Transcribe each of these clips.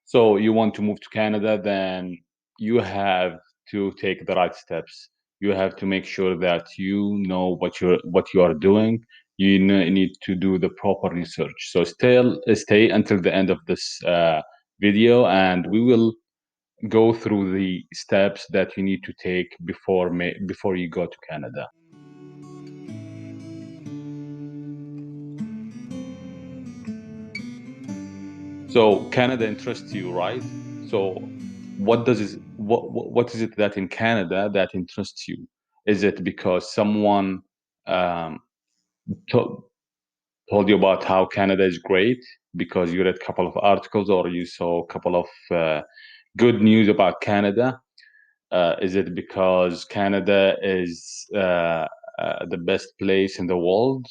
So you want to move to Canada, then you have to take the right steps. You have to make sure that you know what you are doing. You need to do the proper research. So stay until the end of this video, and we will go through the steps that you need to take before you go to Canada. So Canada interests you, right? So what is it that in Canada that interests you? Is it because someone um, to, told you about how Canada is great because you read a couple of articles or you saw a couple of good news about Canada? Is it because Canada is the best place in the world,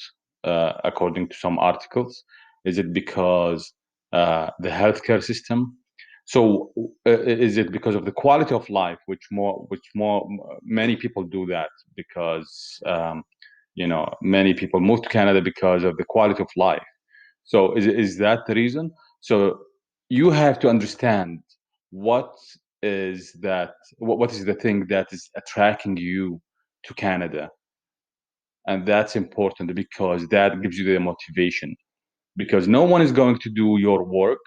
according to some articles? Is it because the healthcare system? So, is it because of the quality of life, which more many people do that because many people move to Canada because of the quality of life. So is that the reason? So you have to understand what what is the thing that is attracting you to Canada. And that's important because that gives you the motivation. Because no one is going to do your work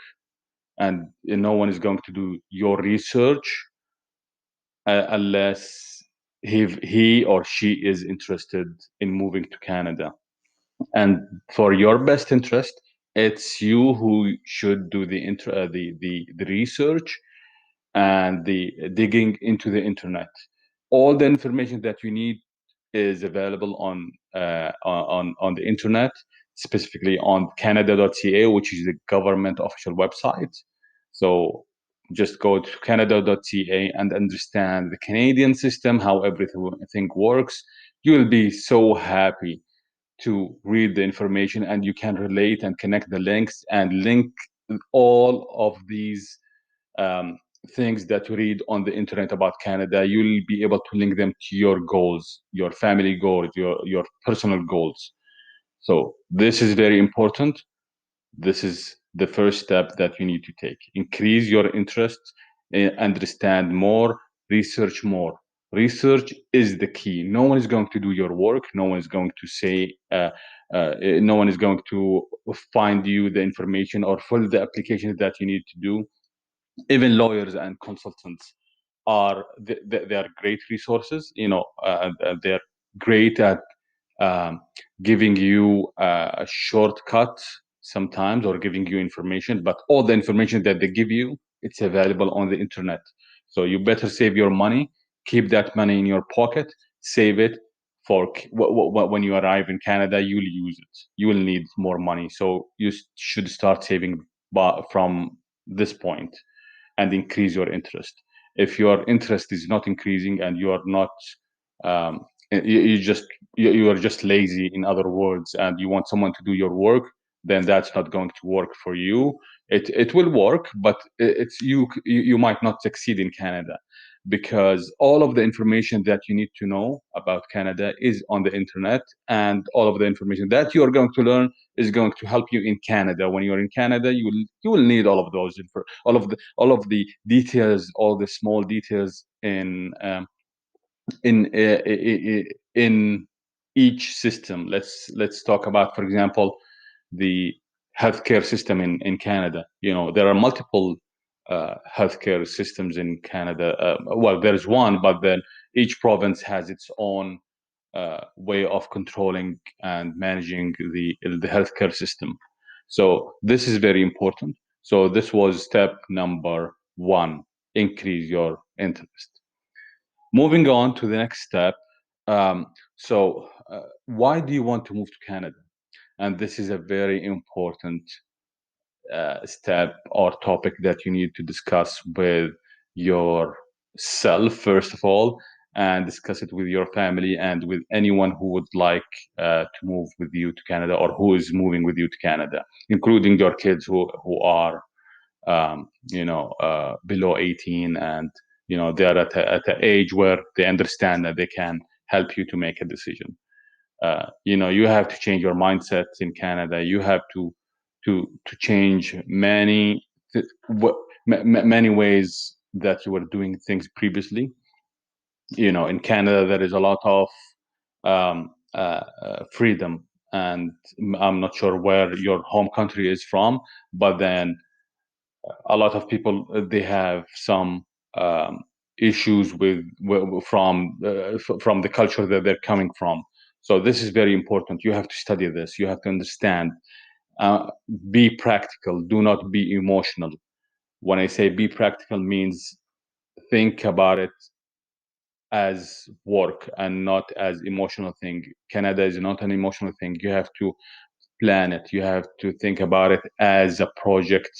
and no one is going to do your research unless he or she is interested in moving to Canada. And for your best interest, it's you who should do the research and the digging into the internet. All the information that you need is available on the internet, specifically on Canada.ca, which is the government official website. So just go to Canada.ca and understand the Canadian system, how everything works. You will be so happy to read the information, and you can relate and connect the links and link all of these um, things that you read on the internet about Canada. You'll be able to link them to your goals, your family goals, your personal goals. So this is very important. This is the first step that you need to take. Increase your interest, understand more, research more. Research is the key. No one is going to do your work. No one is going to say, no one is going to find you the information or fill the applications that you need to do. Even lawyers and consultants they are great resources. They're great at giving you a shortcut sometimes or giving you information, but all the information that they give you, it's available on the internet. So you better save your money, keep that money in your pocket, save it for when you arrive in Canada. You'll use it, you will need more money, so you should start saving from this point and increase your interest. If your interest is not increasing and you are not, you are just lazy, in other words, and you want someone to do your work, then that's not going to work for you. It will work, but it's you might not succeed in Canada because all of the information that you need to know about Canada is on the internet, and all of the information that you are going to learn is going to help you in Canada. When you're in Canada, you will need all of those all of the details, all the small details in each system. Let's talk about, for example, the healthcare system in Canada. There are multiple healthcare systems in Canada. Well, there's one, but then each province has its own way of controlling and managing the healthcare system. So this is very important. So this was step number one: increase your interest. Moving on to the next step. Why do you want to move to Canada? And this is a very important step or topic that you need to discuss with yourself, first of all, and discuss it with your family and with anyone who would like to move with you to Canada or who is moving with you to Canada, including your kids who are below 18, and they're at an age where they understand that they can help you to make a decision. You have to change your mindset in Canada. You have to change many many ways that you were doing things previously. In Canada, there is a lot of freedom, and I'm not sure where your home country is from, but then a lot of people, they have some um, issues from the culture that they're coming from. So this is very important. You have to study this. You have to understand. Uh, be practical. Do not be emotional. When I say be practical, means think about it as work and not as emotional thing. Canada is not an emotional thing. You have to plan it. You have to think about it as a project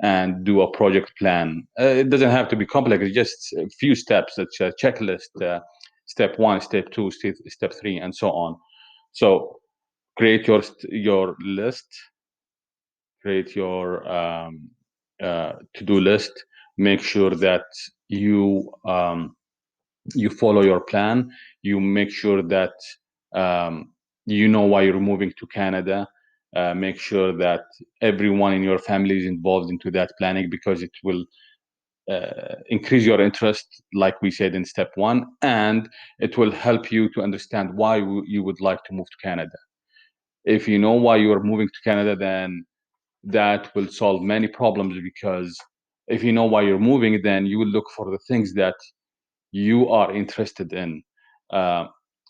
and do a project plan. It doesn't have to be complex. It's just a few steps. It's a checklist. Step one, step two, step three, and so on. So create your list. Create your to-do list. Make sure that you follow your plan. You make sure that you know why you're moving to Canada. Make sure that everyone in your family is involved into that planning, because it will increase your interest, like we said in step one, and it will help you to understand why you would like to move to Canada. If you know why you are moving to Canada, then that will solve many problems, because if you know why you're moving, then you will look for the things that you are interested in. Uh,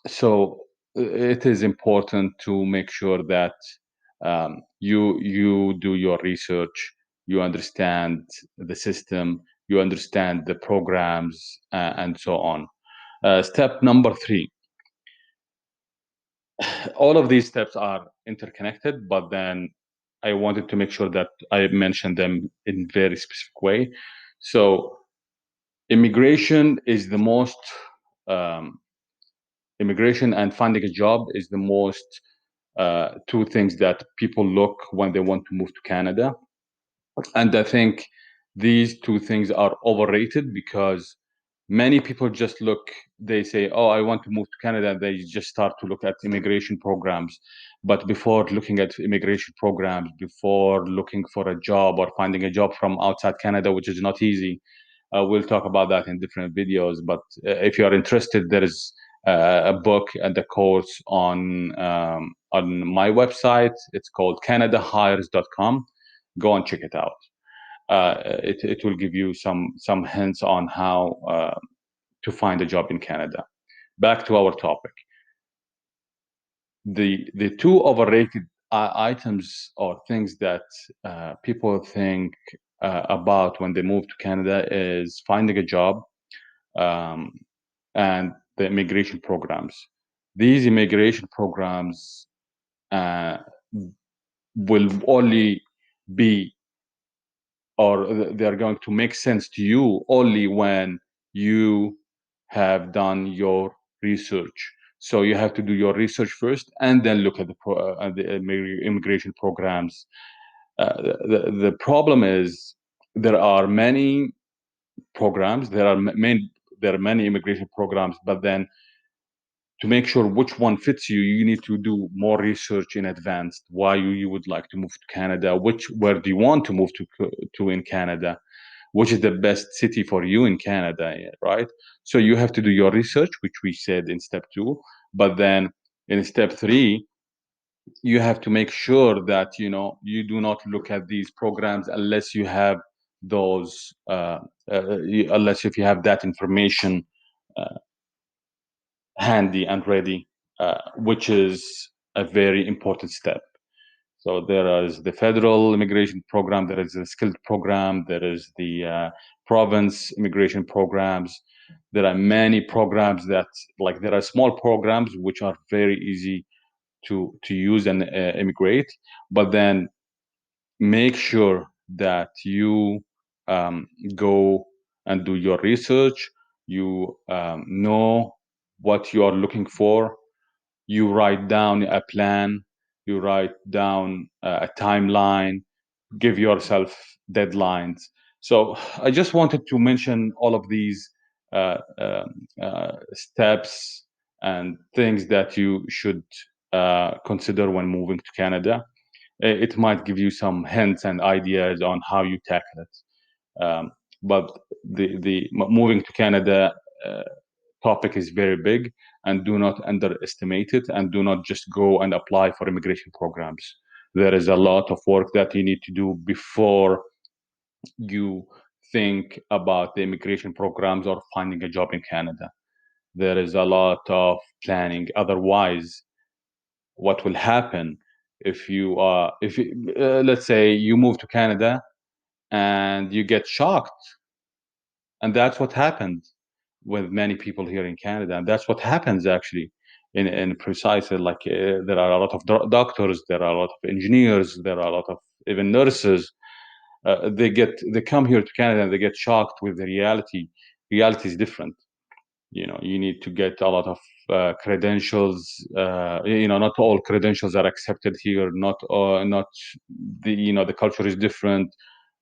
so it is important to make sure that you do your research, you understand the system, you understand the programs, and so on. Step number three. All of these steps are interconnected, but then I wanted to make sure that I mention them in very specific way. So immigration is the most um, immigration and finding a job is the most two things that people look when they want to move to Canada. And I think these two things are overrated, because many people just look, they say, oh, I want to move to Canada. And they just start to look at immigration programs. But before looking at immigration programs, before looking for a job or finding a job from outside Canada, which is not easy, we'll talk about that in different videos. But if you are interested, there is a book and a course on my website. It's called CanadaHires.com. Go and check it out. It will give you some hints on how to find a job in Canada. Back to our topic. The two overrated items or things that people think about when they move to Canada is finding a job, um, and the immigration programs. These immigration programs uh, will only be, or they're going to make sense to you only when you have done your research. So you have to do your research first, and then look at the immigration programs. The problem is there are many programs. There are many immigration programs, but then to make sure which one fits you, you need to do more research in advance. Why you would like to move to Canada? Where do you want to move to in Canada? Which is the best city for you in Canada, right? So you have to do your research, which we said in step two. But then in step three, you have to make sure that you do not look at these programs unless you have those, unless if you have that information uh, handy and ready, which is a very important step. So there is the federal immigration program, there is the skilled program, there is the province immigration programs. There are many programs that, like, there are small programs which are very easy to use and immigrate, but then make sure that you go and do your research. You know what you are looking for. You write down a plan. You write down a timeline. Give yourself deadlines. So I just wanted to mention all of these steps and things that you should consider when moving to Canada. It might give you some hints and ideas on how you tackle it. Um, but moving to Canada topic is very big, and do not underestimate it, and do not just go and apply for immigration programs. There is a lot of work that you need to do before you think about the immigration programs or finding a job in Canada. There is a lot of planning. Otherwise, what will happen if you let's say you move to Canada and you get shocked, and that's what happened with many people here in Canada, and that's what happens actually in precisely like there are a lot of doctors, there are a lot of engineers, there are a lot of even nurses. They come here to Canada and they get shocked with the reality. Reality is different. You need to get a lot of credentials. Not all credentials are accepted here. Not the culture is different.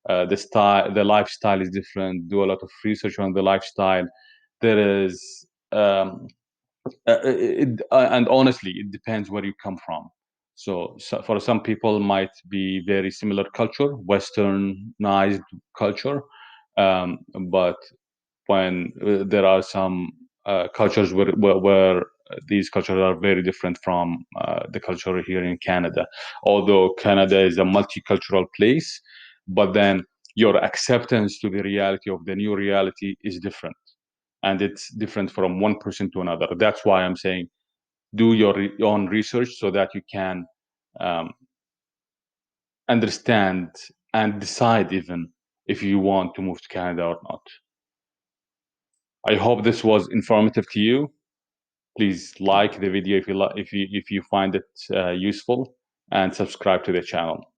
The lifestyle is different. Do a lot of research on the lifestyle. There is and honestly, it depends where you come from. So for some people might be very similar culture, westernized culture, but when there are some cultures where these cultures are very different from the culture here in Canada. Although Canada is a multicultural place, but then your acceptance to the reality of the new reality is different, and it's different from one person to another. That's why I'm saying do your own research so that you can um, understand and decide even if you want to move to Canada or not. I hope this was informative to you. Please like the video if you find it useful, and subscribe to the channel.